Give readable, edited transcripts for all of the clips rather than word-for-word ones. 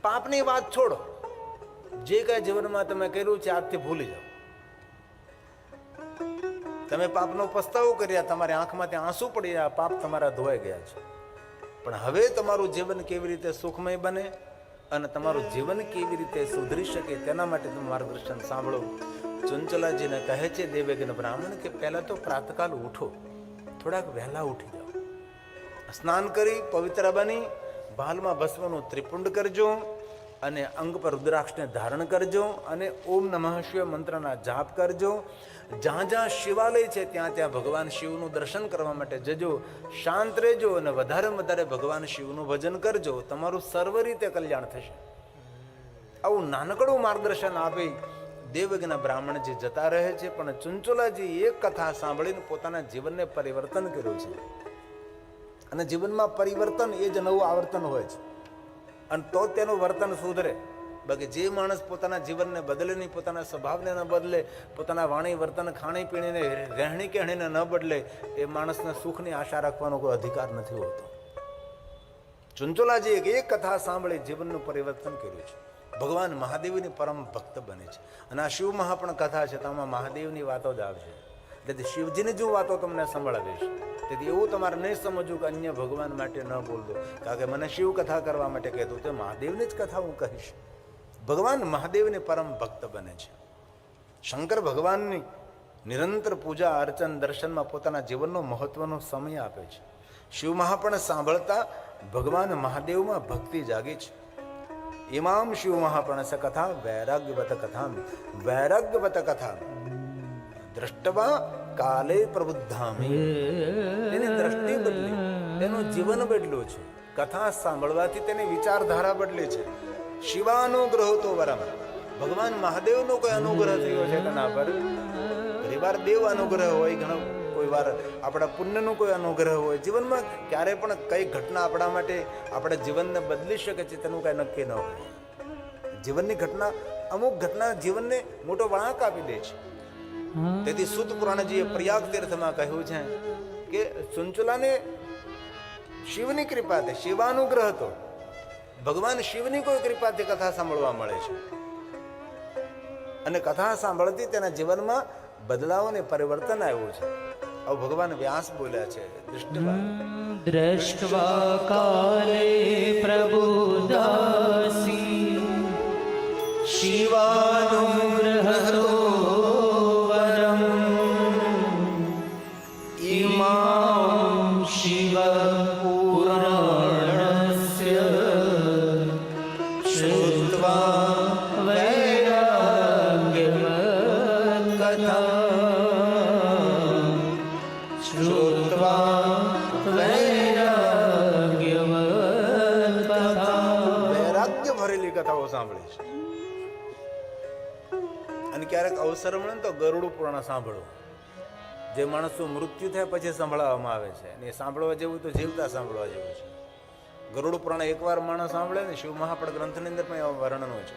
પાપની વાત છોડો, જે કઈ જીવનમાં તમે કર્યું છે આજથી ભૂલી જાઓ. તમે પાપનો પસ્તાવો કર્યા, તમારી આંખમાંથી આંસુ પડ્યા, પાપ તમારા ધોવાઈ ગયા છે. પણ હવે તમારું જીવન કેવી રીતે સુખમય બને અને તમારું જીવન કેવી રીતે સુધરી શકે તેના માટે તમે માર્ગદર્શન સાંભળો. ચંચલાજીને કહે છે દેવયજ્ઞ બ્રાહ્મણ કે પહેલા તો પ્રાતકાલ ઉઠો, થોડાક વહેલા ઉઠી જાઓ, સ્નાન કરી પવિત્ર બની ભાલમાં ભસ્મનું ત્રિપુંડ કરજો અને અંગ પર રુદ્રાક્ષને ધારણ કરજો અને ઓમ નમઃ શિવાય મંત્રના જાપ કરજો. જ્યાં જ્યાં શિવાલય છે ત્યાં ત્યાં ભગવાન શિવનું દર્શન કરવા માટે જજો. શાંત રહેજો અને વધારે વધારે ભગવાન શિવનું ભજન કરજો. તમારું સર્વ રીતે કલ્યાણ થશે. આવું નાનકડું માર્ગદર્શન આપી દેવજ્ઞ બ્રાહ્મણજી જતા રહે છે. પણ ચુંચુલાજી એક કથા સાંભળીને પોતાના જીવનને પરિવર્તન કર્યું છે. અને જીવનમાં પરિવર્તન એ જ નવું આવર્તન હોય છે, અને તો તેનું વર્તન સુધરે. બાકી જે માણસ પોતાના જીવનને બદલે નહીં, પોતાના સ્વભાવને ન બદલે, પોતાના વાણી વર્તન ખાણીપીણીને રહેણી કહેણીને ન બદલે, એ માણસને સુખની આશા રાખવાનો કોઈ અધિકાર નથી હોતો. ચુંચુલાજી એક કથા સાંભળી જીવનનું પરિવર્તન કર્યું છે. ભગવાન મહાદેવની પરમ ભક્ત બને છે. અને આ શિવ મહાપણ કથા છે, તો આમાં મહાદેવની વાતો જ આવશે. તેથી શિવજીની જો વાતો તમને સંભળાવીશ. તેથી એવું તમારે નહીં સમજવું કે અન્ય ભગવાન માટે ન બોલતો, કારણ કે મને શિવ કથા કરવા માટે કહેતું, તે મહાદેવની જ કથા હું કહીશ. ભગવાન મહાદેવની પરમ ભક્ત બને છે. શંકર ભગવાનની નિરંતર પૂજા અર્ચન દર્શનમાં પોતાના જીવનનો મહત્વનો સમય આપે છે. શિવ મહાપણ સાંભળતા ભગવાન મહાદેવમાં ભક્તિ જાગી છે. ઇમામ શિવ મહાપણસ કથા વૈરાગ્યવત કથા, વૈરાગ્યવત કથા દ્રષ્ટવા કાલે પ્રબુદ્ધામી. તેની દ્રષ્ટિ બદલી, તેનું જીવન બદલ્યું છે. કથા સાંભળવાથી તેની વિચારધારા બદલી છે. શિવાનુગ્રહ તો વરમ, ભગવાન મહાદેવનો કોઈ અનુગ્રહ થયો છે તેના પર. ઘણી વાર દેવ અનુગ્રહ હોય, ઘણો કોઈ વાર આપણા પુણ્યનો કોઈ અનુગ્રહ હોય. જીવનમાં ક્યારે પણ કઈ ઘટના આપણા માટે આપણા જીવનને બદલી શકે છે તેનું કાંઈ નક્કી ન હોય. જીવનની ઘટના, અમુક ઘટના જીવનને મોટો વળાંક આપી દે છે. તેથી સૂત પુરાણજીએ પ્રયાગ તીર્થમાં કહ્યું છે કે ચુંચુલાને શિવની કૃપાથી, શિવાનુગ્રહ હતો, ભગવાન શિવની કોઈ કૃપાથી કથા સાંભળવા મળે છે. અને કથા સાંભળતી તેના જીવનમાં બદલાવ અને પરિવર્તન આવ્યું છે. આવું ભગવાન વ્યાસ બોલ્યા છે. દ્રષ્ટવા કાલે પ્રબુદાસી શિવાનુગ્રહતો વરમ ઇમામ શિવ પુરાણસ્ય શ્રુત્વા વૈરાગ્યવત કથા, શ્રુત્વા વૈરાગ્યવત કથા. વૈરાગ્ય ભરેલી કથાઓ સાંભળી છે. અને ક્યારેક અવસર મળે ને તો ગરુડ પુરાણ સાંભળો. જે માણસનું મૃત્યુ થાય પછી સંભળાવવામાં આવે છે, અને સાંભળવા જેવું તો જીવતા સાંભળવા જેવું છે. ગરુડ પુરાણ એકવાર માણસ સાંભળે ને, શિવ મહાપણ ગ્રંથની અંદર પણ એવા વર્ણનો છે.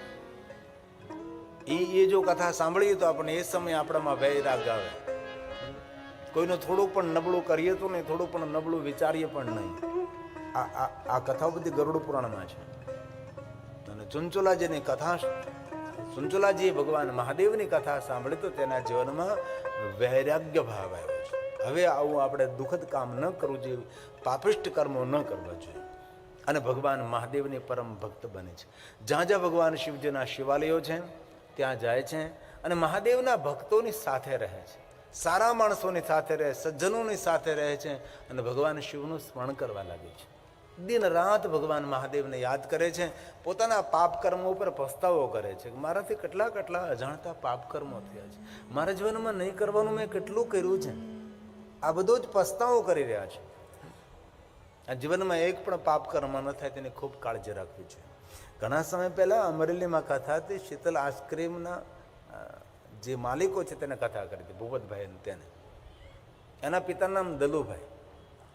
એ જો કથા સાંભળીએ તો આપણે એ સમયે આપણામાં વૈરાગ આવે. કોઈનું થોડું પણ નબળું કરીએ તો નહીં, થોડું પણ નબળું વિચારીએ પણ નહીં. આ કથાઓ બધી ગરુડ પુરાણમાં છે. અને ચુંચુલાજીની કથા, ચુંચુલાજીએ ભગવાન મહાદેવની કથા સાંભળી તો તેના જીવનમાં વૈરાગ્ય ભાવ આવ્યો છે. હવે આવું આપણે દુઃખદ કામ ન કરવું જોઈએ, પાપિષ્ટ કર્મો ન કરવા જોઈએ. અને ભગવાન મહાદેવની પરમ ભક્ત બને છે. જ્યાં જ્યાં ભગવાન શિવજીના શિવાલયો છે ત્યાં જાય છે અને મહાદેવના ભક્તોની સાથે રહે છે. સારા માણસોની સાથે રહે, સજ્જનોની સાથે રહે છે અને ભગવાન શિવનું સ્મરણ કરવા લાગે છે. દિન રાત ભગવાન મહાદેવને યાદ કરે છે. પોતાના પાપ કર્મો ઉપર પસ્તાવો કરે છે. મારાથી કેટલા કેટલા અજાણતા પાપ કર્મો થયા છે, મારા જીવનમાં નહીં કરવાનું મેં કેટલું કર્યું છે. આ બધો જ પસ્તાવો કરી રહ્યા છે. આ જીવનમાં એક પણ પાપ કર્મ ન થાય તેની ખૂબ કાળજી રાખવી છે. ઘણા સમય પહેલાં અમરેલીમાં કથા હતી. શીતલ આઈસ્ક્રીમના જે માલિકો છે તેને કથા કરી હતી, ભૂપતભાઈ. તેને એના પિતાનું નામ દલુભાઈ.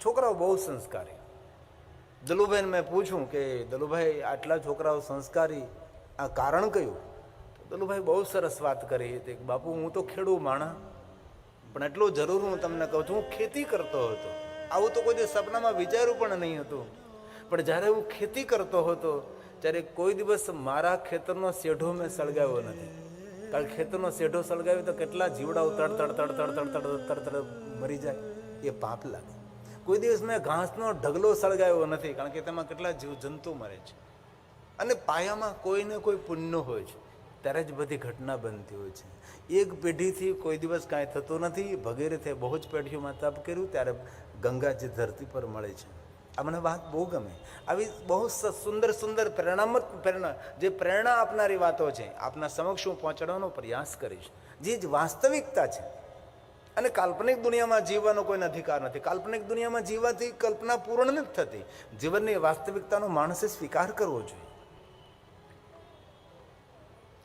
છોકરાઓ બહુ સંસ્કારી. દલુભાઈને મેં પૂછ્યું કે દલુભાઈ આટલા છોકરાઓ સંસ્કારી, આ કારણ કયું? તો દલુભાઈ બહુ સરસ વાત કરી હતી. બાપુ, હું તો ખેડૂત માણસ, પણ એટલું જરૂર હું તમને કહું છું, હું ખેતી કરતો હતો. આવું તો કોઈ સપનામાં વિચાર્યું પણ નહીં હતું. પણ જ્યારે હું ખેતી કરતો હતો ત્યારે કોઈ દિવસ મારા ખેતરનો શેઢો મેં સળગાવ્યો નથી. કારણ કે ખેતરનો શેઢો સળગાવ્યો તો કેટલા જીવડાઓ તડ મરી જાય, એ પાપ લાગે. કોઈ દિવસ મેં ઘાસનો ઢગલો સળગાવ્યો નથી, કારણ કે તેમાં કેટલા જીવજંતુ મરે છે. અને પાયામાં કોઈને કોઈ પુણ્ય હોય છે, ત્યારે જ બધી ઘટના બનતી હોય છે. એક પેઢીથી કોઈ દિવસ કાંઈ થતું નથી. ભગીરથે બહુ જ પેઢીઓમાં તપ કર્યું, ત્યારે ગંગાજી ધરતી પર મળે છે. આ મને વાત બહુ ગમે. આવી બહુ સુંદર સુંદર પ્રેરણા જે પ્રેરણા આપનારી વાતો છે આપના સમક્ષ હું પહોંચાડવાનો પ્રયાસ કરીશ, જે જ વાસ્તવિકતા છે. અને કાલ્પનિક દુનિયામાં જીવવાનો કોઈ અધિકાર નથી. કાલ્પનિક દુનિયામાં જીવવાથી કલ્પના પૂર્ણ નથી થતી. જીવનની વાસ્તવિકતાનો માણસે સ્વીકાર કરવો જોઈએ.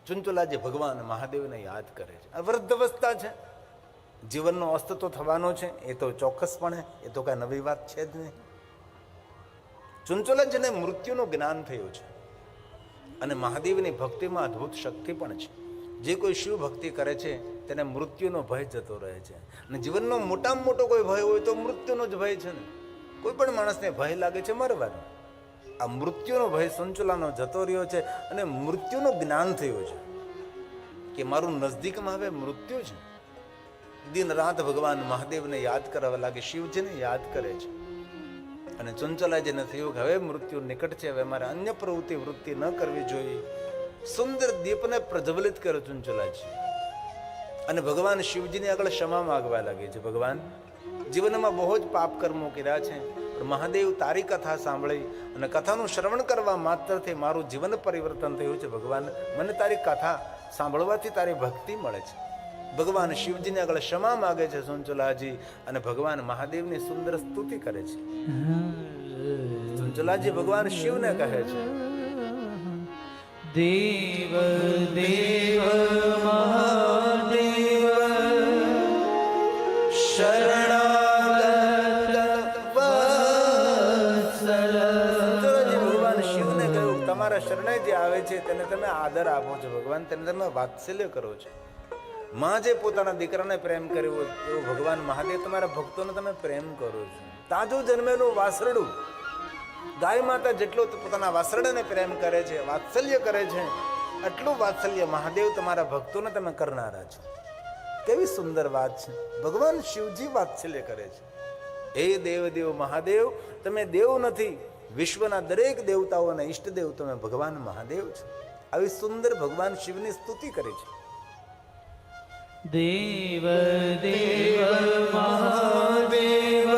ચુંચુલાજી ભગવાન મહાદેવને યાદ કરે છે. આ વૃદ્ધ અવસ્થા છે, જીવનનો અસ્ત તો થવાનો છે, એ તો ચોક્કસપણે, એ તો કાંઈ નવી વાત છે જ નહીં. ચુંચુલાજીને મૃત્યુનું જ્ઞાન થયું છે અને મહાદેવની ભક્તિમાં અદ્ભુત શક્તિ પણ છે. જે કોઈ શિવ ભક્તિ કરે છે તેને મૃત્યુનો ભય જતો રહે છે. અને જીવનનો મોટામાં મોટો કોઈ ભય હોય તો મૃત્યુનો જ ભય છે ને. કોઈ પણ માણસને ભય લાગે છે મરવાનો, આ મૃત્યુનો ભય ચુંચુલાનો જતો રહ્યો છે. અને મૃત્યુનું જ્ઞાન થયું છે કે મારું નજદીકમાં હવે મૃત્યુ છે. દિન રાત ભગવાન મહાદેવને યાદ કરવા લાગે, શિવજીને યાદ કરે છે. અને ચુંચુલાજીને થયું કે હવે મૃત્યુ નિકટ છે, હવે મારે અન્ય પ્રવૃત્તિ વૃત્તિ ન કરવી જોઈએ. સુંદર દીપને પ્રજ્વલિત કર્યો ચુંચુલાજી અને ભગવાન શિવજીની આગળ ક્ષમા માગવા લાગે છે. ભગવાન, જીવનમાં બહુ જ પાપ કર્મો કર્યા છે, પણ મહાદેવ તારી કથા સાંભળી અને કથાનું શ્રવણ કરવા માત્રથી મારું જીવન પરિવર્તન થયું છે. ભગવાન, મને તારી કથા સાંભળવાથી તારી ભક્તિ મળે છે. ભગવાન શિવજીને આગળ ક્ષમા માગે છે ચુંચુલાજી અને ભગવાન મહાદેવની સુંદર સ્તુતિ કરે છે. ચુંચુલાજી ભગવાન શિવને કહે છે, દેવ દેવ મહાદેવ શરણાગત વત્સલ. ભગવાન શિવને કહ્યું, તમારા શરણે જે આવે છે તેને તમે આદર આપો છો ભગવાન, તેને તમે વાત્સલ્ય કરો છો. માં જે પોતાના દીકરાને પ્રેમ કર્યો એવો ભગવાન મહાદેવ તમારા ભક્તોને તમે પ્રેમ કરો છો. તાજું જન્મેલું વાસરડું, ગાય માતા જેટલો પોતાના વાસરડાને પ્રેમ કરે છે, વાત્સલ્ય કરે છે, એટલું વાત્સલ્ય મહાદેવ તમારા ભક્તોને તમે કરનારા છો. કેવી સુંદર વાત છે. ભગવાન શિવજી વાત્સલ્ય કરે છે. હે દેવદેવ મહાદેવ, તમે દેવ નથી, વિશ્વના દરેક દેવતાઓ અને ઈષ્ટદેવ તમે ભગવાન મહાદેવ છો. આવી સુંદર ભગવાન શિવની સ્તુતિ કરી છે. દેવ દેવ મહાદેવ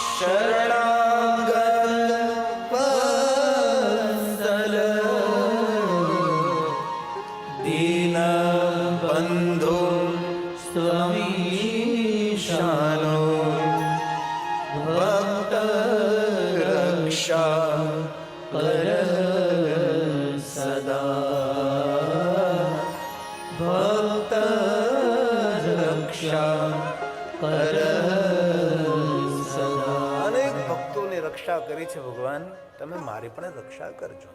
શરણાગત વત્સલ દીન બંધુ સ્વામીશાનો ભક્ત રક્ષા કર સદા. ભક્ત રક્ષા કર સદા. અનેક ભક્તોની રક્ષા કરી છે ભગવાન, તમે મારી પણ રક્ષા કરજો.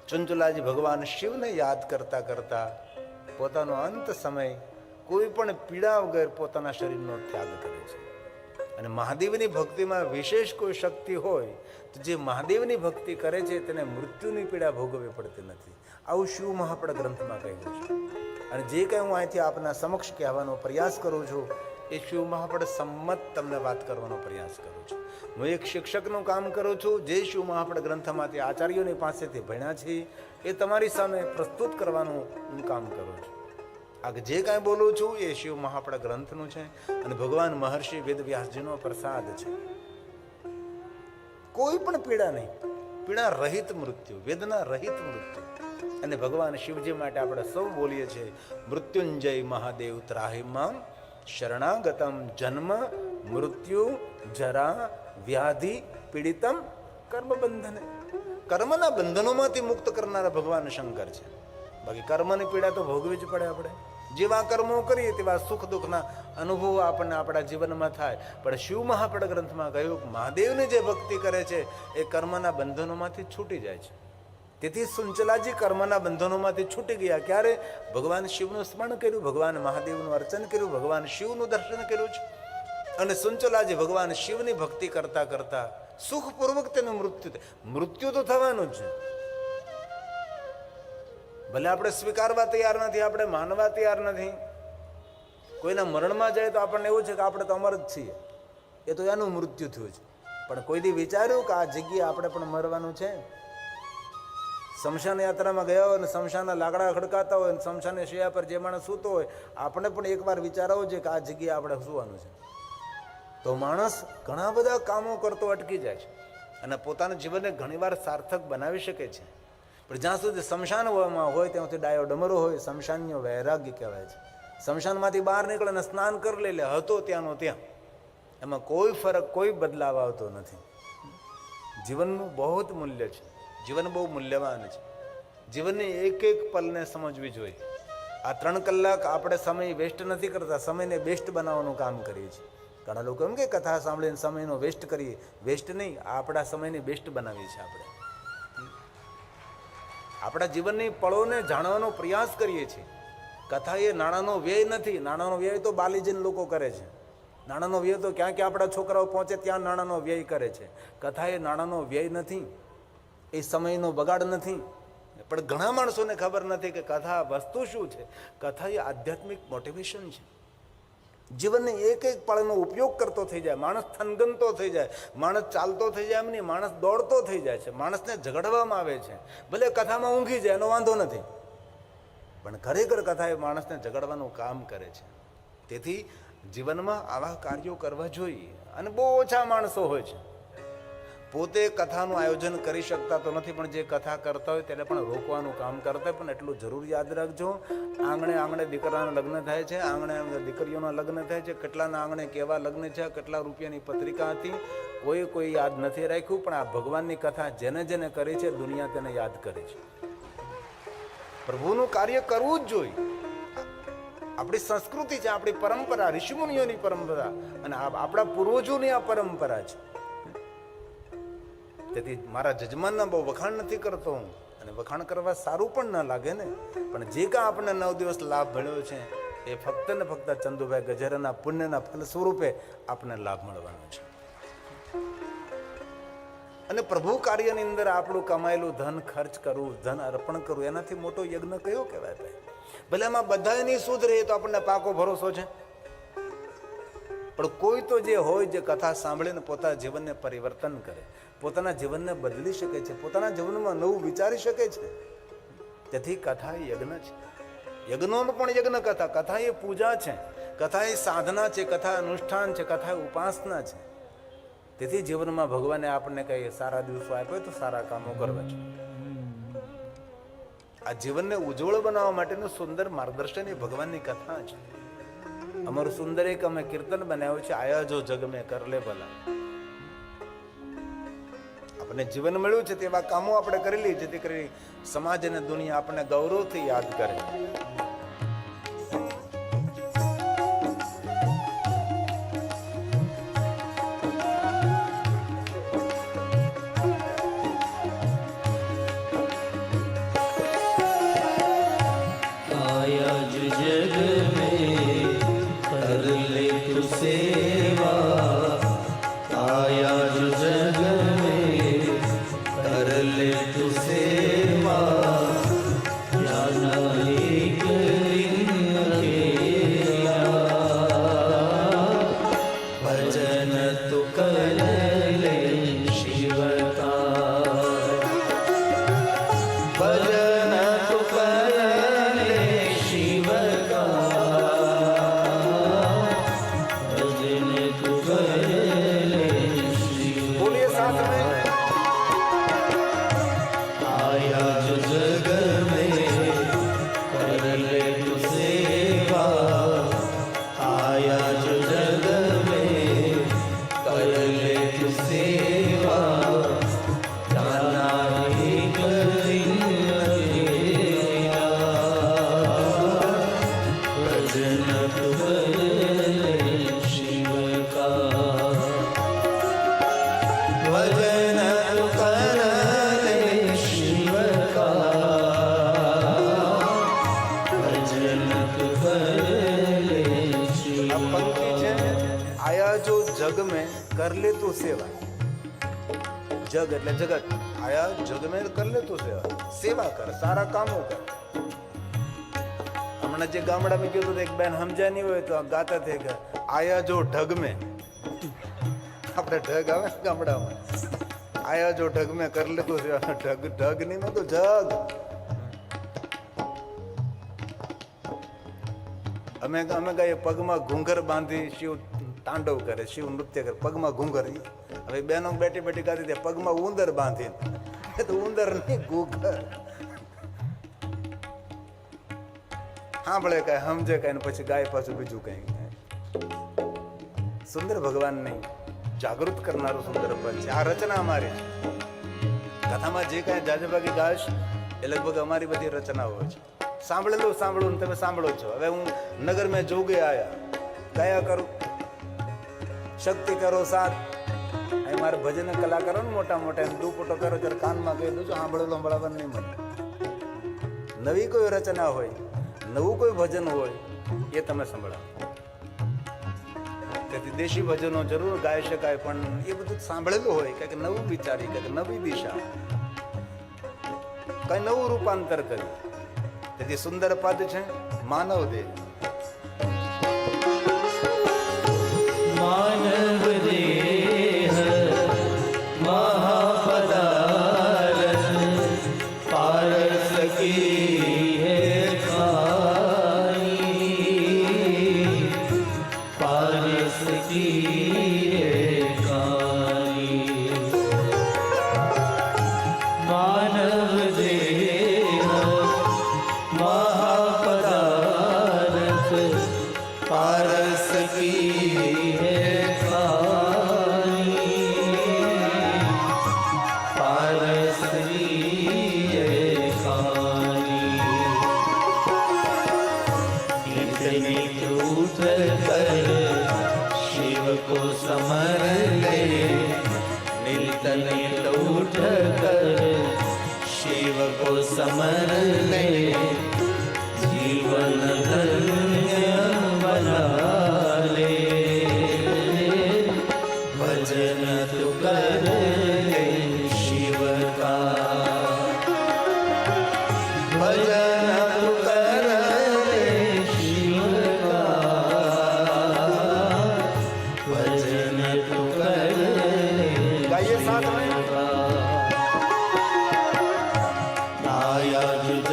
ચુંચુલાજી ભગવાન શિવને યાદ કરતા કરતા પોતાનો અંત સમય કોઈ પણ પીડા વગર પોતાના શરીરનો ત્યાગ કરે છે. અને મહાદેવની ભક્તિમાં વિશેષ કોઈ શક્તિ હોય તો જે મહાદેવની ભક્તિ કરે છે તેને મૃત્યુની પીડા ભોગવવી પડતી નથી. આવું શિવ મહાપડ ગ્રંથમાં કહ્યું છે. અને જે કંઈ હું અહીંથી આપના સમક્ષ કહેવાનો પ્રયાસ કરું છું એ શિવ મહાપડ સંમત તમને વાત કરવાનો પ્રયાસ કરું છું. હું એક શિક્ષકનું કામ કરું છું, જે શિવ મહાપડ ગ્રંથમાંથી આચાર્યોની પાસેથી ભણ્યા છે એ તમારી સામે પ્રસ્તુત કરવાનું હું કામ કરું છું. આ જે કાંઈ બોલું છું એ શિવ મહાપડ ગ્રંથનું છે અને ભગવાન મહર્ષિ વેદવ્યાસજીનો પ્રસાદ છે. કોઈ પણ પીડા નહીં, પીડા રહિત મૃત્યુ, વેદના રહિત મૃત્યુ. અને ભગવાન શિવજી માટે આપણે સૌ બોલીએ છીએ, મૃત્યુંજય મહાદેવ ત્રાહિમામ શરણાગતમ જન્મ મૃત્યુ જરા વ્યાધિ પીડિતમ કર્મ બંધને. કર્મના બંધનોમાંથી મુક્ત કરનારા ભગવાન શંકર છે. બાકી કર્મની પીડા તો ભોગવી જ પડે. આપણે જેવા કર્મો કરીએ તેવા સુખ દુઃખના અનુભવો આપણને આપણા જીવનમાં થાય. પણ શિવ મહાપડ ગ્રંથમાં કહ્યું મહાદેવની જે ભક્તિ કરે છે એ કર્મના બંધનોમાંથી છૂટી જાય છે. તેથી ચુંચુલાજી કર્મના બંધનોમાંથી છૂટી ગયા. ક્યારે? ભગવાન શિવનું સ્મરણ કર્યું, ભગવાન મહાદેવનું અર્ચન કર્યું, ભગવાન શિવનું દર્શન કર્યું છે. અને ચુંચુલાજી ભગવાન શિવની ભક્તિ કરતા કરતા સુખપૂર્વક તેનું મૃત્યુ થાય. મૃત્યુ તો થવાનું જ છે. ભલે આપણે સ્વીકારવા તૈયાર નથી, આપણે માનવા તૈયાર નથી. કોઈના મરણમાં જાય તો આપણને એવું છે કે આપણે તો અમર જ છીએ, એ તો એનું મૃત્યુ થયું છે. પણ કોઈથી વિચાર્યું કે આ જગ્યાએ આપણે પણ મરવાનું છે? સ્મશાન યાત્રામાં ગયા હોય ને સ્મશાનના લાકડા ખડકાતા હોય ને સ્મશાનની શૈયા પર જે માણસ સૂતો હોય, આપણે પણ એકવાર વિચારવું છે કે આ જગ્યાએ આપણે સૂવાનું છે. તો માણસ ઘણા બધા કામો કરતો અટકી જાય છે અને પોતાના જીવનને ઘણીવાર સાર્થક બનાવી શકે છે. પણ જ્યાં સુધી સ્મશાનમાં હોય ત્યાં સુધી ડાયો ડમરો હોય. સ્મશાનીય વૈરાગ્ય કહેવાય છે. સ્મશાનમાંથી બહાર નીકળે અને સ્નાન કરી લે, હતો ત્યાંનો ત્યાં. એમાં કોઈ ફરક, કોઈ બદલાવ આવતો નથી. જીવનનું બહુ જ મૂલ્ય છે. જીવન બહુ મૂલ્યવાન છે. જીવનની એક એક પલને સમજવી જોઈએ. આ 3 કલાક આપણે સમય વેસ્ટ નથી કરતા, સમયને બેસ્ટ બનાવવાનું કામ કરીએ છીએ. ઘણા લોકો એમ કે કથા સાંભળીને સમયનો વેસ્ટ કરીએ. વેસ્ટ નહીં, આપણા સમયને બેસ્ટ બનાવીએ છીએ. આપણે આપણા જીવનની પળોને જાણવાનો પ્રયાસ કરીએ છીએ. કથા એ નાણાંનો વ્યય નથી. નાણાંનો વ્યય તો બાલીજીન લોકો કરે છે. નાણાંનો વ્યય તો ક્યાં ક્યાં આપણા છોકરાઓ પહોંચે ત્યાં નાણાંનો વ્યય કરે છે. કથા એ નાણાંનો વ્યય નથી, એ સમયનો બગાડ નથી. પણ ઘણા માણસોને ખબર નથી કે કથા વસ્તુ શું છે. કથા એ આધ્યાત્મિક મોટિવેશન છે. જીવનને એક એક પળનો ઉપયોગ કરતો થઈ જાય. માણસ થનગનતો થઈ જાય, માણસ ચાલતો થઈ જાય, એમ નહીં, માણસ દોડતો થઈ જાય છે. માણસને ઝઘડવામાં આવે છે. ભલે કથામાં ઊંઘી જાય, એનો વાંધો નથી, પણ ખરેખર કથા એ માણસને ઝઘડવાનું કામ કરે છે. તેથી જીવનમાં આવા કાર્યો કરવા જોઈએ. અને બહુ ઓછા માણસો હોય છે પોતે કથાનું આયોજન કરી શકતા તો નથી, પણ જે કથા કરતા હોય તેને પણ રોકવાનું કામ કરતા હોય. પણ એટલું જરૂર યાદ રાખજો, આંગણે આંગણે દીકરાના લગ્ન થાય છે, આંગણે આંગણે દીકરીઓના લગ્ન થાય છે. કેટલાના આંગણે કેવા લગ્ન છે, કેટલા રૂપિયાની પત્રિકા હતી, કોઈ યાદ નથી રાખ્યું. પણ આ ભગવાનની કથા જેને જેને કરી છે, દુનિયા તેને યાદ કરે છે. પ્રભુનું કાર્ય કરવું જ જોઈએ. આપણી સંસ્કૃતિ છે, આપણી પરંપરા, ઋષિમુનિઓની પરંપરા અને આપણા પૂર્વજોની આ પરંપરા છે. તેથી મારા જજમાનના બહુ વખાણ નથી કરતો હું, અને વખાણ કરવા સારું પણ ન લાગે ને. પણ જે કાં આપણને 9 દિવસ લાભ મળ્યો છે એ ફક્ત ને ફક્ત ચંદુભાઈ ગજેરાના પુણ્યના ફલ સ્વરૂપે આપણને લાભ મળવાનો છે. અને પ્રભુ કાર્યની અંદર આપણું કમાયેલું ધન ખર્ચ કરવું, ધન અર્પણ કરવું, એનાથી મોટો યજ્ઞ કયો કહેવાય ભાઈ? ભલે એમાં બધા નહીં સુધરે તો આપણને પાકો ભરોસો છે. પણ કોઈ તો જે હોય, જે કથા સાંભળીને પોતાના જીવનને પરિવર્તન કરે, પોતાના જીવનને બદલી શકે છે, પોતાના જીવનમાં નવું વિચારી શકે છે. તેથી કથા એ યજ્ઞ છે. યજ્ઞોનો પણ યજ્ઞ કથા. કથા એ પૂજા છે, કથા એ સાધના છે, કથા અનુષ્ઠાન છે, કથા એ ઉપાસના છે. તેથી જીવનમાં ભગવાને આપણને કઈ સારા દિવસો આપ્યો તો સારા કામો કરવા છે. આ જીવનને ઉજ્જવળ બનાવવા માટેનું સુંદર માર્ગદર્શન એ ભગવાનની કથા છે. અમારું સુંદર એક અમે કીર્તન બનાવ્યું છે, આયા જો જગ મેં કર લે ભલા. આપણને જીવન મળ્યું છે તેવા કામો આપણે કરેલી, જેથી કરી સમાજ અને દુનિયા આપણને ગૌરવથી યાદ કરે. आया जो जग में कर ले तू सेवा, आया जो जग में कर ले तू सेवा, जाना एक दिन अकेला, भजन तू कर ले शिव का, भजन तू कर ले शिव का, भजन तू कर ले शिव बोलिए साथ में। आया जो जग में कर ले तू सेवा, आया जो जग में कर ले तू सेवा, जाना एक दिन अकेला, भजन तू कर ले शिव का, भजन तू कर ले शिव का, भजन तू कर ले शिव આ પંક્તિ છે, આયા જો જગ મેં કર લે તું સેવા. જગ એટલે જગત આયા જગ મેં કર લે તું સેવા કર સારા કામો કર હમણાં જે ગામડામાં કીધું તો એક બેન સમજ્યા નહીં હોય તો ગાતા થે કે આયા જો ઢગ મેં આપણે ઢગ આવે ને ગામડામાં આયા જો ઢગ મેં કર લે તું ઢગ ઢગ નહીં મેં તો જગ અમે કહીએ પગમાં ઘૂંઘર બાંધી શિવ તાંડવ કરે શિવ નૃત્ય કરે પગમાં ઘૂંઘર હવે બેનો બેઠી બેઠી કાઢી દે પગમાં ઉંદર બાંધી તો ઉંદર નહીં ઘૂંઘર સાંભળે કઈ સમજે કઈ ને પછી ગાય પાછું બીજું કઈ સુંદર ભગવાન નહીં જાગૃત કરનારું સુંદર પદ છે આ રચના અમારી કથામાં જે કઈ જાજબાગી ગાશ એ લગભગ અમારી બધી રચનાઓ છે સાંભળેલું સાંભળું તમે સાંભળો છો હવે હું નગર મેં જોગે આયા કયા કરું શક્તિ કરો સાથ અહીં મારે ભજન કલાકારો ને મોટા મોટા એમ દુપટો કરો ત્યારે કાનમાં કહી દઉં છું સાંભળેલું સંભળાવવાનું નહીં મને નવી કોઈ રચના હોય નવું કોઈ ભજન હોય એ તમે સંભળાવો તેથી દેશી ભજનો જરૂર ગાઈ શકાય પણ એ બધું સાંભળેલું હોય કંઈક નવું વિચારી કંઈક નવી દિશા કઈ નવું રૂપાંતર કર્યું તેથી સુંદર પદ છે માનવ દેહ માનવ દેહ મહાપદાર્થ પારસ કી હે ખાઈ પારસ કી હે ખાઈ માનવ દેહ महापदार्थ पारस की है खानी पारस की है खानी इतनी टूट कर शिव को समर ले नितन टूट कर शिव को समर ले जीवन धन्य बना ले भजन तू कर ले शिव का भजन तू कर ले शिव का भजन तू कर ले गाइए साथ में आया जुद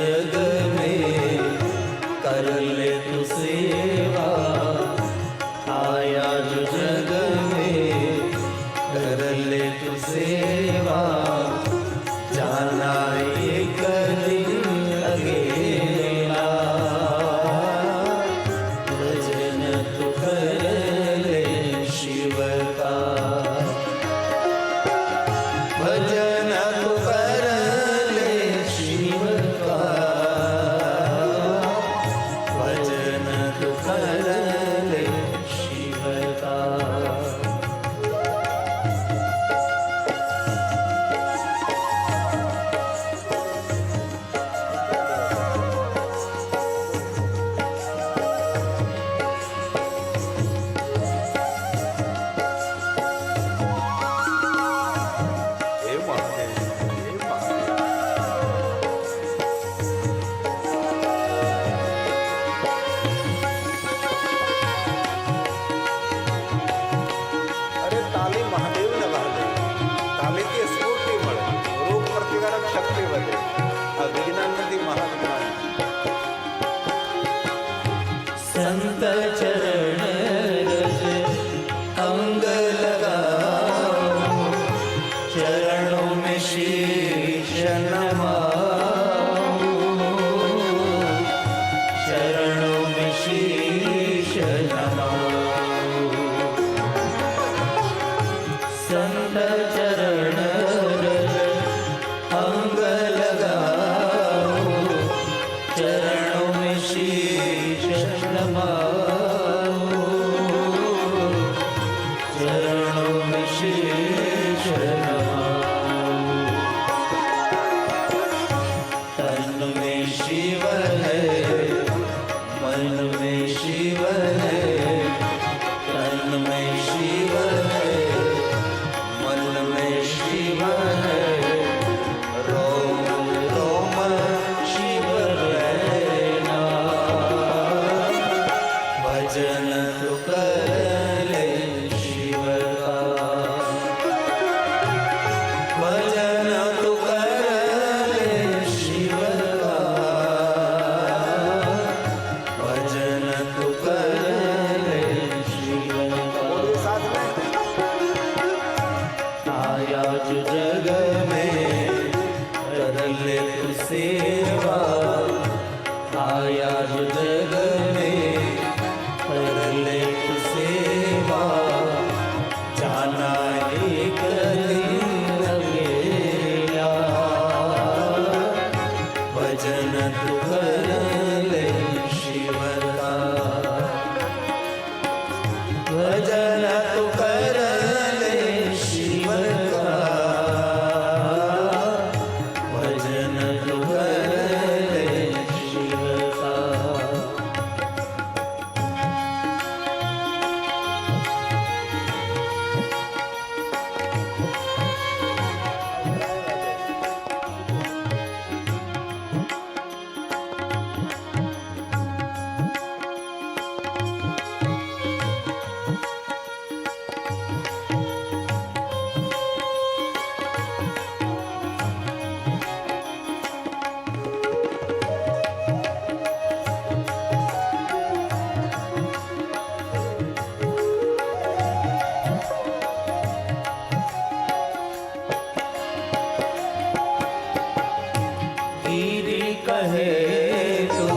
कहे तो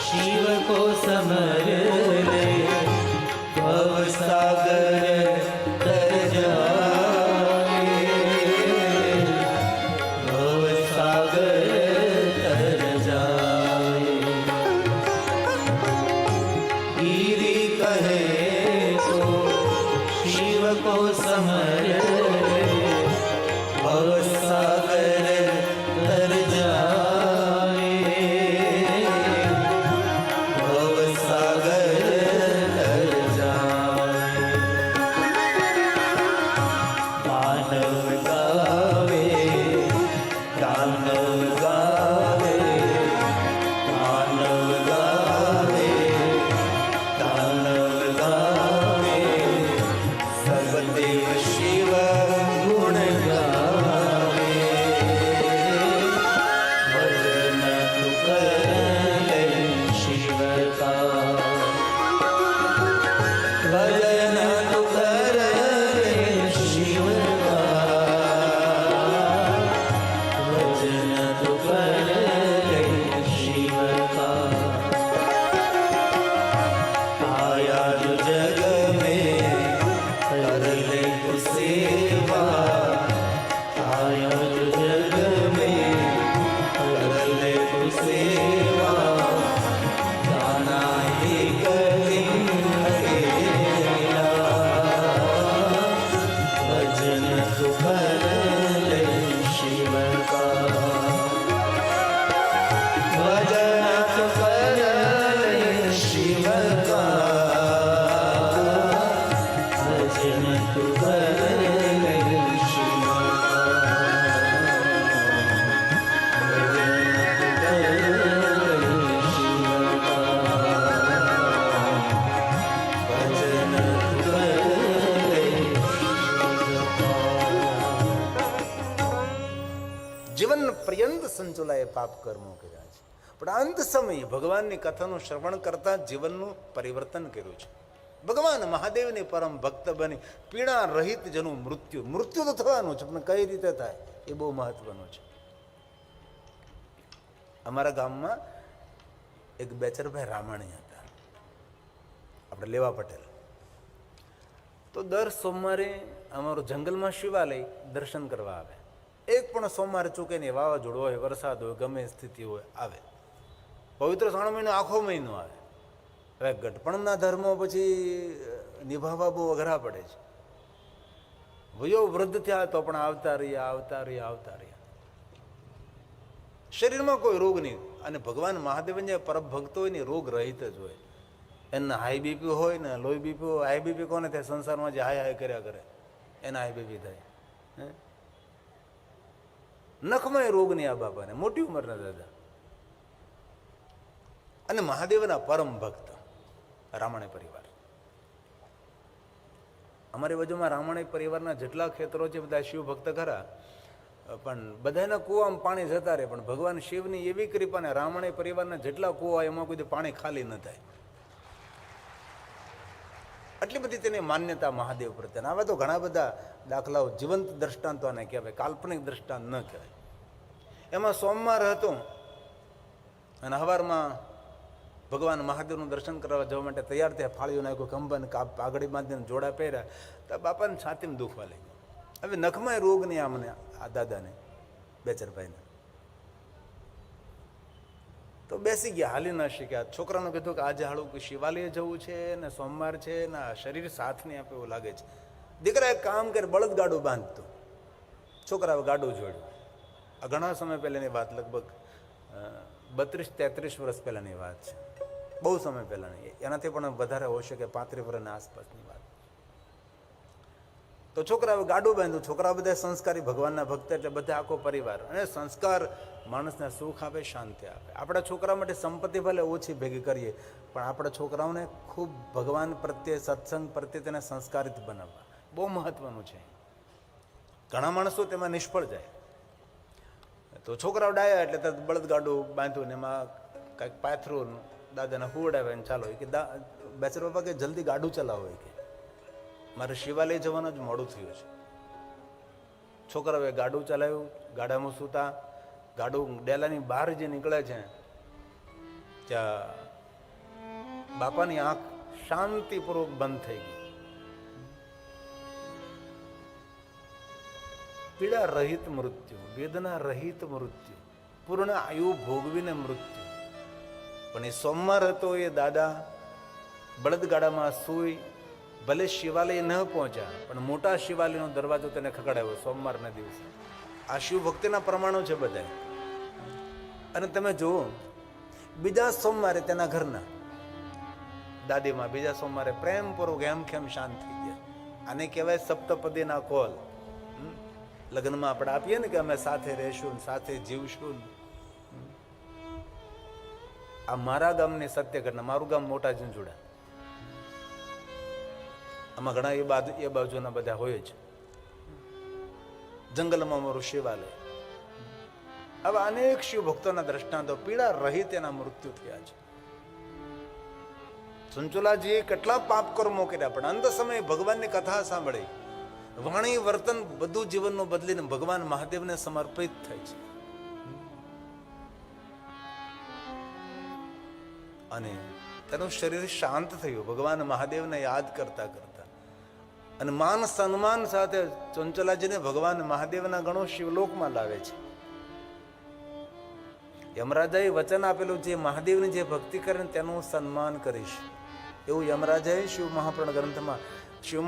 शिव को समर ले, भव सागर तर जाए, भव सागर तर जाए। गिरि कहे तो शिव को समर ले, भव सागर तर जाए, भव सागर तर जाए। मानव गावे, दानव गावे, मानव गावे, दानव गावे, सब देव शिव गुण गावे। भजन तू कर ले शिव का, भजन तू कर ले शिव का, भजन तू कर ले शिव का। आया जो जग में कर ले तू सेवा, आया जो जग में कर ले तू सेवा। जाना एक दिन अकेला, भजन तू कर ले शिव का, भजन तू कर ले शिव का, भजन तू कर ले शिव का, भजन तू कर ले शिव का, भजन तू कर ले शिव का। જીવન પર્યંત સંચોલાએ પાપ કર્મો કર્યા છે, પણ અંત સમયે ભગવાનની કથાનું શ્રવણ કરતા જીવનનું પરિવર્તન કર્યું છે. ભગવાન મહાદેવની પરમ ભક્ત બની પીડા રહિત જેનું મૃત્યુ તો થવાનું છે, પણ કઈ રીતે થાય એ બહુ મહત્વનું છે. અમારા ગામમાં એક બેચરભાઈ રામાણી હતા, આપણે લેવા પટેલ. તો દર સોમવારે અમારું જંગલમાં શિવાલય દર્શન કરવા આવે. એક પણ સોમવારે ચૂકે નહીં, વાવાઝોડું હોય, વરસાદ હોય, ગમે સ્થિતિ હોય, આવે. પવિત્ર શ્રાવણ મહિનો આખો મહિનો આવે. હવે ગઢપણના ધર્મો પછી નિભાવવા બહુ અઘરા પડે છે. વયો વૃદ્ધ થયા તો પણ આવતા રહ્યા, આવતા રહ્યા, આવતા રહ્યા. શરીરમાં કોઈ રોગ નહીં. અને ભગવાન મહાદેવન જે પરમ ભક્તો હોય ને રોગ રહિત જ હોય. એના હાઈ બીપી હોય ને લોહી બીપી હોય. હાઈ બીપી કોને થાય? સંસારમાં જે હાય હાય કર્યા કરે એના હાઈ બીપી થાય. નખમાં રોગ નહીં આ બાપાને, મોટી ઉંમરના દાદા. અને મહાદેવના પરમ ભક્ત રામાણી પરિવાર. અમારી બાજુમાં રામાણી પરિવારના જેટલા ખેતરો છે બધા શિવ ભક્ત ખરા, પણ બધાના કૂવામાં પાણી જતા રહે. પણ ભગવાન શિવની એવી કૃપાને રામાણી પરિવારના જેટલા કૂવા એમાં કોઈ પાણી ખાલી ન થાય. આટલી બધી તેની માન્યતા મહાદેવ પ્રત્યે. આવા તો ઘણા બધા દાખલાઓ, જીવંત દ્રષ્ટાંતો આને કહેવાય, કાલ્પનિક દ્રષ્ટાંત ન કહેવાય. એમાં સોમવાર હતો અને સવારમાં ભગવાન મહાદેવનું દર્શન કરવા જવા માટે તૈયાર થયા. ફાળીઓ નાખ્યું, ખંભાને પાઘડી બાંધીને જોડા પહેર્યા. તો બાપાને છાતીમાં દુખવા લાગ્યું. હવે નખમાં રોગ નહીં આમને, આ દાદાને બેચરભાઈને. તો બેસી ગયા, હાલી ના શીખ્યા. છોકરાનું કીધું કે આજે હાળું કે શિવાલય જવું છે ને સોમવાર છે ને શરીર સાથ નહીં આપે એવું લાગે છે. દીકરા એક કામ કરે, બળદ ગાડું બાંધતું. છોકરાએ ગાડું જોડ્યું. આ ઘણા સમય પહેલાંની વાત, લગભગ 32-33 વર્ષ પહેલાંની વાત છે. બહુ સમય પહેલાંની, એનાથી પણ વધારે હોઈ શકે, 35 વર્ષની આસપાસની વાત. તો છોકરાએ ગાડું બાંધ્યું. છોકરા બધા સંસ્કારી ભગવાનના ભક્ત, એટલે બધા આખો પરિવાર. અને સંસ્કાર માણસને સુખ આપે, શાંતિ આપે. આપણા છોકરા માટે સંપત્તિ ભલે ઓછી ભેગી કરીએ, પણ આપણા છોકરાઓને ખૂબ ભગવાન પ્રત્યે, સત્સંગ પ્રત્યે તેને સંસ્કારિત બનાવવા બહુ મહત્વનું છે. ઘણા માણસો તેમાં નિષ્ફળ જાય. તો છોકરાઓ ડાયા એટલે બળદગાડું બાંધ્યું ને એમાં કાંઈક પાથરું, દાદાને હુવડાવે ને ચાલો. કે બેચર બાપા કે જલ્દી ગાડું ચલાવો, કે મારે શિવાલય જવાનું જ મોડું થયું છે. છોકરાઓએ ગાડું ચલાવ્યું, ગાડામાં સૂતા ગાડું ડેલાની બહાર જે નીકળે છે ત્યાં બાપાની આંખ શાંતિપૂર્વક બંધ થઈ ગઈ. પીડા રહિત મૃત્યુ, વેદના રહિત મૃત્યુ, પૂર્ણ આયુ ભોગવીને મૃત્યુ. પણ એ સોમવાર હતો, એ દાદા બળદગાડામાં સૂઈ ભલે શિવાલય ન પહોંચ્યા પણ મોટા શિવાલયનો દરવાજો તેને ખખડાવ્યો સોમવારના દિવસે. આ શિવ ભક્તિના પ્રમાણો છે બધા. અને તમે જુઓ બીજા સોમવારે તેના ઘરના દાદીમાં બીજા સોમવારે પ્રેમપૂર્વક હેમખેમ શાંત થઈ ગયા. આને કહેવાય સપ્તપદીના કોલ. લગ્નમાં આપણે આપીએ ને કે અમે સાથે રહેશું, સાથે જીવશું. આ મારા ગામની સત્ય ઘટના. મારું ગામ મોટા ઝીંઝુડા. આમાં ઘણા એ બાજુના બધા હોય છે. જંગલમાં મારું શિવાલય. હવે અનેક શિવ ભક્તોના દ્રષ્ટાંતો પીડા રહિત એના મૃત્યુ થયા છે. ચંચુલાજીએ કેટલા પાપ કર્મો કર્યા, પણ અંત સમયે ભગવાનની કથા સાંભળી, વાણી વર્તન બધું જીવનનું બદલીને ભગવાન મહાદેવને સમર્પિત થાય છે. અને તેનું શરીર શાંત થયું ભગવાન મહાદેવને યાદ કરતા કરતા. અને માન સન્માન સાથે ચંચલાજીને ભગવાન મહાદેવના ગણો શિવલોકમાં લાવે છે. યમરાજાએ વચન આપેલું છે, મહાદેવની જે ભક્તિ કરે તેનું સન્માન કરીશ, એવું યમરાજાએ શિવ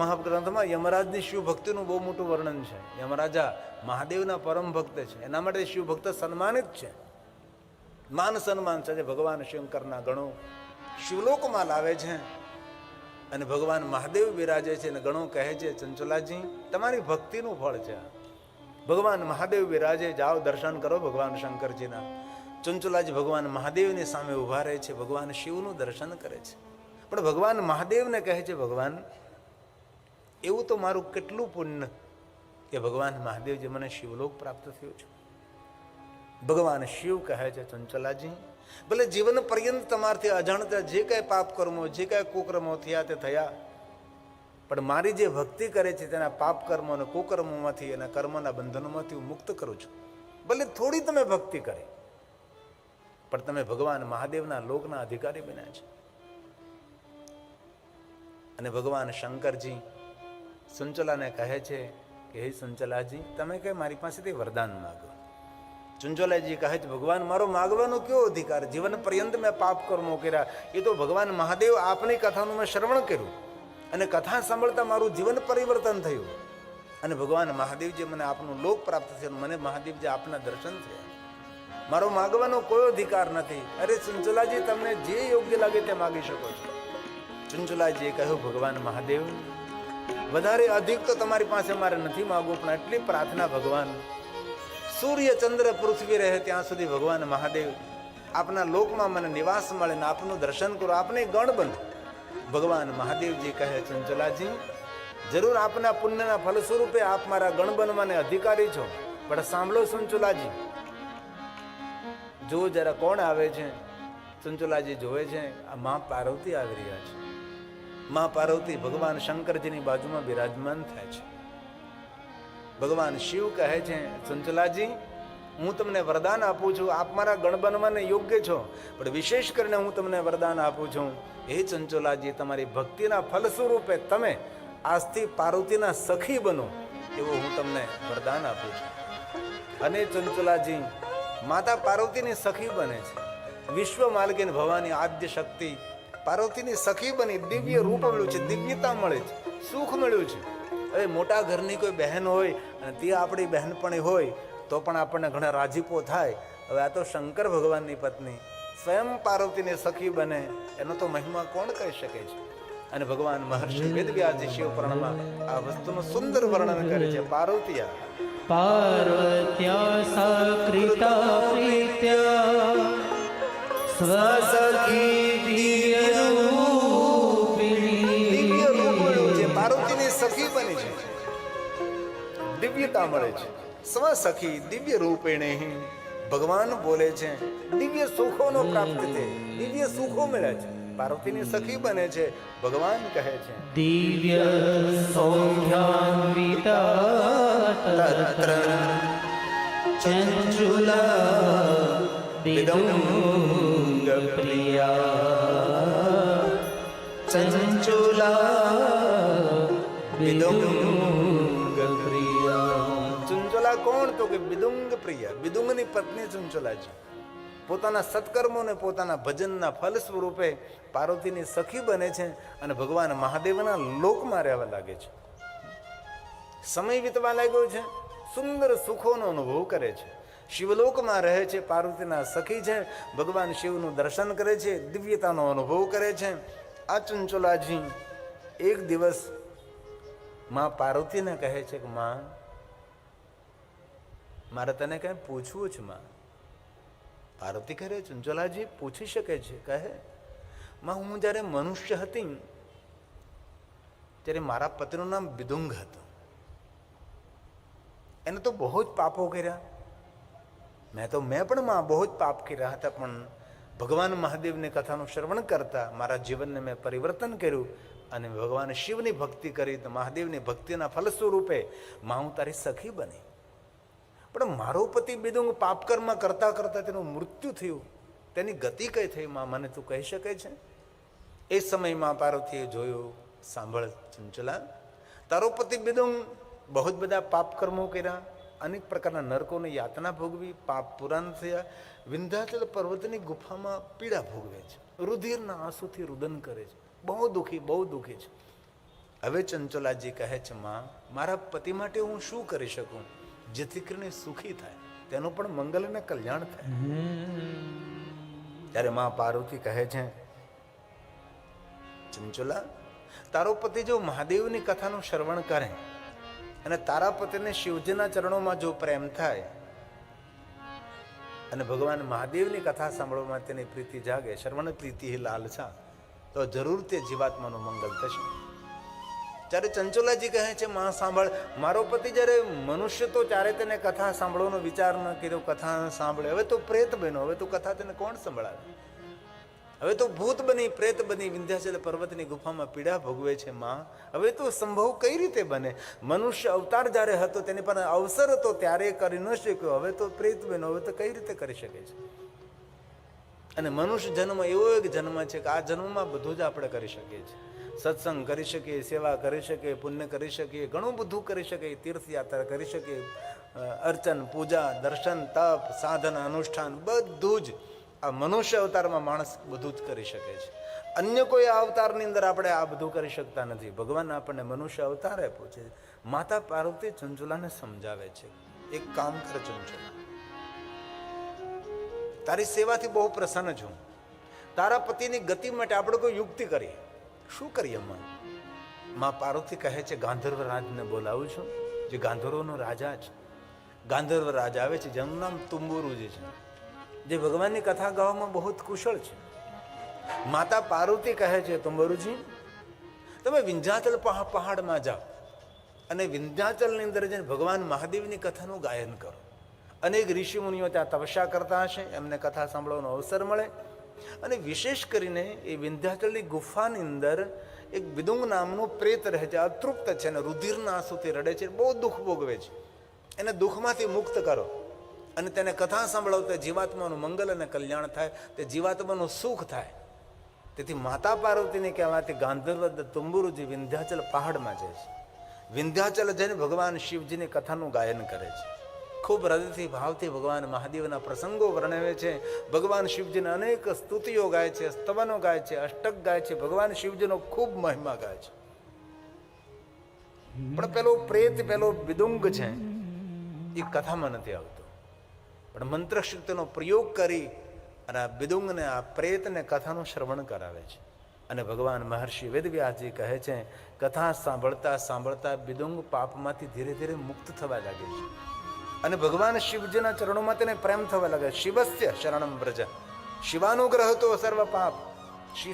મહાગ્રંથમાં યમરાજની શિવ ભક્તિનું બહુ મોટું વર્ણન છે. યમરાજા મહાદેવના પરમ ભક્ત છે, એના માટે શિવ ભક્ત સન્માનિત છે. માન સન્માન સાથે ભગવાન શંકરના ગણો શિવલોકમાં લાવે છે. અને ભગવાન મહાદેવ બિરાજે છે અને ગણો કહે છે, ચંચુલાજી તમારી ભક્તિનું ફળ છે. ભગવાન મહાદેવ બિરાજે, જાઓ દર્શન કરો ભગવાન શંકરજીના. ચંચુલાજી ભગવાન મહાદેવની સામે ઉભા રહે છે, ભગવાન શિવનું દર્શન કરે છે. પણ ભગવાન મહાદેવને કહે છે, ભગવાન એવું તો મારું કેટલું પુણ્ય કે ભગવાન મહાદેવજી મને શિવલોક પ્રાપ્ત થયું છે. ભગવાન શિવ કહે છે, ચંચલાજી ભલે જીવન પર્યંત તમારથી અજાણતા જે કાંઈ પાપ કર્મો, જે કાંઈ કુકર્મો થયા તે થયા, પણ મારી જે ભક્તિ કરે છે તેના પાપ કર્મો અને કુકર્મોમાંથી અને કર્મના બંધનોમાંથી હું મુક્ત કરું છું. ભલે થોડી તમે ભક્તિ કરી, પણ તમે ભગવાન મહાદેવના લોકના અધિકારી બન્યા છે. અને ભગવાન શંકરજી ચંચલાને કહે છે કે હે ચંચલાજી તમે કઈ મારી પાસેથી વરદાન માગો. ચંચલાજી કહે છે, ભગવાન મારો માગવાનો કયો અધિકાર, જીવન પર્યંત મેં પાપ કર્મો કર્યા, એ તો ભગવાન મહાદેવ આપની કથાનું મેં શ્રવણ કર્યું અને કથા સાંભળતા મારું જીવન પરિવર્તન થયું. અને ભગવાન મહાદેવજી મને આપનું લોક પ્રાપ્ત થયું, મને મહાદેવજી આપના દર્શન થયા. મારો માગવાનો કોઈ અધિકાર નથી. અરે ચંચલાજી તમને જે યોગ્ય લાગે તે માગી શકો છો. ચંચલાજીએ કહ્યું, ભગવાન મહાદેવ વધારે અધિક તો તમારી પાસે મારે નથી માગવું, પણ એટલી પ્રાર્થના ભગવાન સૂર્ય ચંદ્ર પૃથ્વી રહે ત્યાં સુધી ભગવાન મહાદેવ આપના લોકમાં મને નિવાસ મળે ને આપનું દર્શન કરો, આપને ગણ બનો. ભગવાન મહાદેવજી કહે, ચંચલાજી જરૂર આપના પુણ્યના ફલ સ્વરૂપે આપ મારા ગણ બનવાને અધિકારી છો, પણ સાંભળો ચંચલાજી. જો જરા કોણ આવે છે? ચંચલાજી જોવે છે, આ મા પાર્વતી આવી રહ્યા છે. મા પાર્વતી ભગવાન શંકરજીની બાજુમાં બિરાજમાન થાય છે. ભગવાન શિવ કહે છે, ચંચલાજી હું તમને વરદાન આપું છું, આપ મારા ગણ બનવાને યોગ્ય છો, પણ વિશેષ કરીને હું તમને વરદાન આપું છું, હે ચંચલાજી તમારી ભક્તિના ફલ સ્વરૂપે તમે આજથી પાર્વતીના સખી બનો, એવું હું તમને વરદાન આપું છું. અને ચંચલાજી માતા પાર્વતીની સખી બને છે. વિશ્વ માલકીન ભવાની આદ્ય શક્તિ પાર્વતીની સખી બની દિવ્ય રૂપ મળ્યું છે, દિવ્યતા મળે છે, સુખ મળ્યું છે. હવે મોટા ઘરની કોઈ બહેન હોય અને તે આપણી બહેનપણી હોય તો પણ આપણને ઘણા રાજીપો થાય. હવે આ તો શંકર ભગવાનની પત્ની સ્વયં પાર્વતીની સખી બને, એનો તો મહિમા કોણ કહી શકે છે. અને ભગવાન મહર્ષિ વેદવ્યાસજી શિવ પુરાણમાં આ વસ્તુનું સુંદર વર્ણન કરે છે. પાર્વત્યા સકૃતા પ્રીત્યા સ્વસખી દિવ્ય રૂપિણી. પાર્વતીની સખી બની છે, દિવ્યતા મળે છે. સ્વસખી દિવ્ય રૂપિણી. ભગવાન બોલે છે દિવ્ય સુખોનો પ્રાપ્ત છે, દિવ્ય સુખો મળ્યા છે. પાર્વતીની સખી બને છે. ભગવાન કહે છે દિવ્ય સૌખ્યાન્વિતા તત્ર ચંચુલા વિદુંગ પ્રિયા ચંચુલા વિદુંગ પ્રિયા. ચંચુલા કોણ? તો કે વિદુંગ પ્રિય, વિદુંગની પત્ની ચંચુલાજી પોતાના સત્કર્મોને પોતાના ભજનના ફલ સ્વરૂપે પાર્વતીની સખી બને છે અને ભગવાન મહાદેવના લોકમાં રહેવા લાગે છે. સમય વીતવા લાગ્યો છે, સુંદર સુખોનો અનુભવ કરે છે, શિવલોકમાં રહે છે, પાર્વતીના સખી છે, ભગવાન શિવનું દર્શન કરે છે, દિવ્યતાનો અનુભવ કરે છે. આ ચંચુલાજી એક દિવસ માં પાર્વતીને કહે છે કે માં, મારે તને કઈ પૂછવું છે. માં પાર્વતી કહે, ચંચુલાજી પૂછી શકે છે. કહે, માં હું જ્યારે મનુષ્ય હતી ત્યારે મારા પતિનું નામ વિદુંગ હતું. એને તો બહુ જ પાપો કર્યા. મેં પણ માં બહુ જ પાપ કર્યા હતા, પણ ભગવાન મહાદેવની કથાનું શ્રવણ કરતા મારા જીવનને મેં પરિવર્તન કર્યું અને ભગવાન શિવની ભક્તિ કરી તો મહાદેવની ભક્તિના ફલ સ્વરૂપે માં હું તારી સખી બની. પણ મારો પતિ વિદુંગ પાપકર્મ કરતા કરતા તેનું મૃત્યુ થયું. તેની ગતિ કઈ થઈ માં, મને તું કહી શકે છે? એ સમયમાં પાર્વતીએ જોયું, સાંભળ ચંચુલા, તારો પતિ વિદુંગ બહુ જ બધા પાપ કર્મો કર્યા, અનેક પ્રકારના નરકોની યાતના ભોગવી, પાપ પુરાણ થયા, વિંધ્યાચલ પર્વતની ગુફામાં પીડા ભોગવે છે, રુધિરના આંસુથી રુદન કરે છે, બહુ દુઃખી છે. હવે ચંચુલાજી કહે છે, માં મારા પતિ માટે હું શું કરી શકું જેથી કરીને સુખી થાય, તેનું પણ મંગલ અને કલ્યાણ થાય. ત્યારે માં પાર્વતી કહે છે, ચંચુલા, તારો પતિ જો મહાદેવની કથાનું શ્રવણ કરે અને તારા પતિને શિવજીના ચરણોમાં જો પ્રેમ થાય અને ભગવાન મહાદેવની કથા સાંભળવામાં તેની પ્રીતિ જાગે, શ્રવણ પ્રીતિ લાલસા, તો જરૂર તે જીવાત્માનું મંગલ થશે. ત્યારે ચંચુલાજી કહે છે, માં સાંભળ, મારો પતિ જ્યારે મનુષ્ય તો ત્યારે તેને કથા સાંભળવાનો વિચાર ન કર્યો, કથા સાંભળે, હવે તો પ્રેત બન્યો, હવે તો કથા તેને કોણ સંભળાવે? હવે તો ભૂત બની, પ્રેત બની, વિંધ્યાચલ પર્વતની ગુફામાં પીડા ભોગવે છે. માં હવે તો સંભવ કઈ રીતે બને? મનુષ્ય અવતાર જ્યારે હતો તેની પર અવસર હતો ત્યારે કરી ન શક્યો, હવે તો પ્રેત બન્યો, હવે તો કઈ રીતે કરી શકે છે? અને મનુષ્ય જન્મ એવો એક જન્મ છે કે આ જન્મમાં બધું જ આપણે કરી શકીએ છીએ. સત્સંગ કરી શકીએ, સેવા કરી શકીએ, પુણ્ય કરી શકીએ, ઘણું બધું કરી શકીએ, તીર્થયાત્રા કરી શકીએ, અર્ચન, પૂજા, દર્શન, તપ, સાધન, અનુષ્ઠાન બધું જ આ મનુષ્ય અવતારમાં માણસ બધું જ કરી શકે છે. અન્ય કોઈ અવતારની અંદર આપણે આ બધું કરી શકતા નથી. ભગવાન આપણને મનુષ્ય અવતાર આપ્યો છે. માતા પાર્વતી ચંચુલાને સમજાવે છે, એક કામ કર ચંચુલા, તારી સેવાથી બહુ પ્રસન્ન છું, તારા પતિની ગતિ માટે આપણે કોઈ યુક્તિ કરીએ. શું કરીએ માં પાર્વતી કહે છે, ગાંધર્વ રાજને બોલાવું છું, જે ગાંધર્વનો રાજા છે. ગાંધર્વ રાજ આવે છે, જેનું નામ તુંબુરુજી છે, જે ભગવાનની કથા ગાવામાં બહુ જ કુશળ છે. માતા પાર્વતી કહે છે, તુંબુરુજી, તમે વિંધ્યાચલ પહાડમાં જાઓ અને વિંધ્યાચલની અંદર જઈને ભગવાન મહાદેવની કથાનું ગાયન કરો. અનેક ઋષિ મુનિઓ ત્યાં તપસ્યા કરતા હશે, એમને કથા સાંભળવાનો અવસર મળે. અને વિશેષ કરીને એ વિંધ્યાચલની ગુફાની અંદર એક વિદુંગ નામનું પ્રેત રહે છે, અતૃપ્ત છે અને રુધિરના આંસુથી રડે છે, બહુ દુઃખ ભોગવે છે. એને દુઃખમાંથી મુક્ત કરો અને તેને કથા સાંભળો તો જીવાત્માનું મંગલ અને કલ્યાણ થાય, તે જીવાત્માનું સુખ થાય. તેથી માતા પાર્વતીને કહેવાથી ગાંધર્વ તુંબુરુજી વિંધ્યાચલ પહાડમાં જાય છે. વિંધ્યાચલ જઈને ભગવાન શિવજીની કથાનું ગાયન કરે છે. ખૂબ હૃદયથી ભાવથી ભગવાન મહાદેવના પ્રસંગો વર્ણવે છે. ભગવાન શિવજીને અનેક સ્તુતિઓ ગાય છે, સ્તવનો ગાય છે, અષ્ટક ગાય છે, ભગવાન શિવજીનો ખૂબ મહિમા ગાય છે. પણ પેલો પ્રેત, પેલો વિદુંગ છે, એ કથામાં નથી આવતો, પણ મંત્ર શક્તિનો પ્રયોગ કરી અને આ વિદુંગને, આ પ્રેતને કથાનું શ્રવણ કરાવે છે. અને ભગવાન મહર્ષિ વેદવ્યાસજી કહે છે, કથા સાંભળતા સાંભળતા વિદુંગ પાપમાંથી ધીરે ધીરે મુક્ત થવા લાગે છે અને ભગવાન શિવજીના ચરણોમાં તેને પ્રેમ થવા લાગે. શિવસ્ય શરણમ વ્રજ, શિવાનુગ્રહ તો સર્વ પાપ.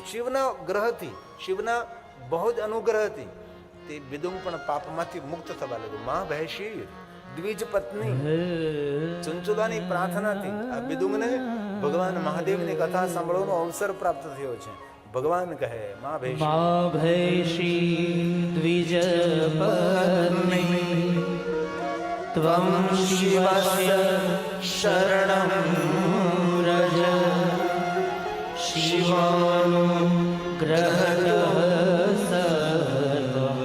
શિવના ગ્રહથી, શિવના બહુ જ અનુગ્રહથી તે વિદુંગ પણ પાપમાંથી મુક્ત થવા લાગ્યો. માં ભૈશી દ્વિજ પત્ની ચંચુલાની પ્રાર્થનાથી આ વિદુંગને ભગવાન મહાદેવની કથા સાંભળવાનો અવસર પ્રાપ્ત થયો છે. ભગવાન કહે, માં ભૈશી દ્વિજ પત્ની ત્વં શિવસ્ય શરણં રજ શિવાનુગ્રહતઃ સર્વં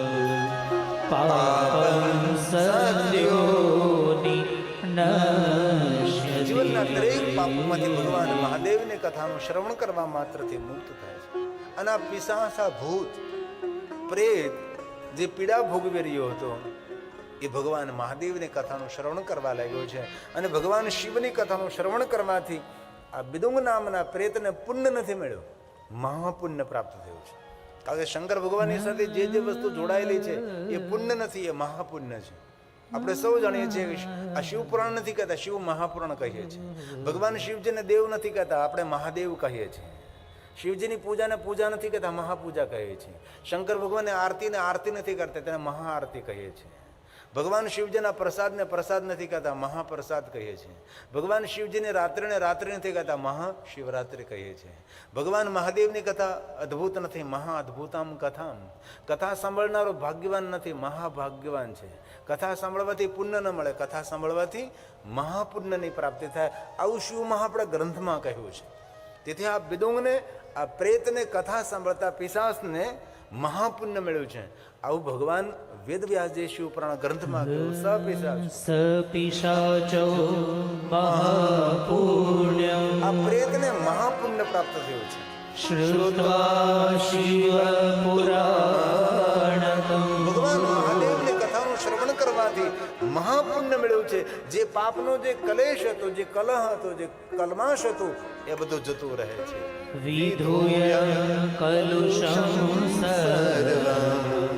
પાપં સદ્યોનિ નશ્યતિ. જીવનના દરેક પાપોમાંથી ભગવાન મહાદેવની કથાનું શ્રવણ કરવા માત્રથી મુક્ત થાય છે. અને આ પિશાચા ભૂત પ્રેત જે પીડા ભોગવી રહ્યો હતો એ ભગવાન મહાદેવની કથાનું શ્રવણ કરવા લાગ્યો છે. અને ભગવાન શિવની કથાનું શ્રવણ કરવાથી આ બિદુંગ નામના પ્રેતને પુણ્ય નથી મળ્યો, મહાપુણ્ય પ્રાપ્ત થયું છે. કારણ કે શંકર ભગવાનની સાથે જે જે વસ્તુ જોડાયેલી છે એ પુણ્ય નથી, એ મહાપુણ્ય છે. આપણે સૌ જાણીએ છીએ કે આ શિવ પુરાણ નથી કહેતા, શિવ મહાપુરાણ કહીએ છીએ. ભગવાન શિવજીને દેવ નથી કહેતા, આપણે મહાદેવ કહીએ છીએ. શિવજીની પૂજાને પૂજા નથી કહેતા, મહાપૂજા કહીએ છીએ. શંકર ભગવાનને આરતીને આરતી નથી કરતા, તેને મહાઆરતી કહીએ છીએ. ભગવાન શિવજીના પ્રસાદને પ્રસાદ નથી કહેતા, મહાપ્રસાદ કહીએ છીએ. ભગવાન શિવજીની રાત્રિને રાત્રિ નથી કહેતા, મહાશિવરાત્રિ કહીએ છીએ. ભગવાન મહાદેવની કથા અદ્ભુત નથી, મહાઅદ્ભુતામ કથામ. કથા સાંભળનારો ભાગ્યવાન નથી, મહાભાગ્યવાન છે. કથા સાંભળવાથી પુણ્ય ન મળે, કથા સાંભળવાથી મહાપુણ્યની પ્રાપ્તિ થાય. આવું શિવમાં આપણા ગ્રંથમાં કહ્યું છે. તેથી આ બિદુંગને, આ પ્રેતને કથા સાંભળતા પિશાચને મહાપુણ્ય મળ્યું છે. આવું ભગવાન વેદવ્યાસજી શિવપુરાણ ગ્રંથમાં કહ્યું. સપિશાચો મહાપુણ્યમ. આ પ્રેતને મહાપુણ્ય પ્રાપ્ત થયું છે. શ્રુત્વા શિવ પુરાણકમ. ભગવાન મહાદેવની કથાનું શ્રવણ કરવાથી મહાપુણ્ય મળ્યું છે. જે પાપનો જે કલેશ હતો, જે કલહ હતો, જે કલમાશ હતું, એ બધું જતું રહે છે. વિધુય કલુષમ સર્વં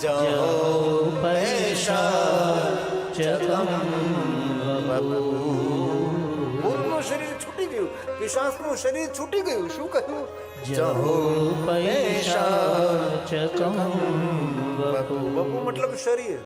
જૌપૈશાચકં વપુ. ભૂતનું શરીર છૂટી ગયું, પિશાચનું શરીર છૂટી ગયું. શું કહ્યું? જૌપૈશાચકં વપુ. વપુ મતલબ શરીર.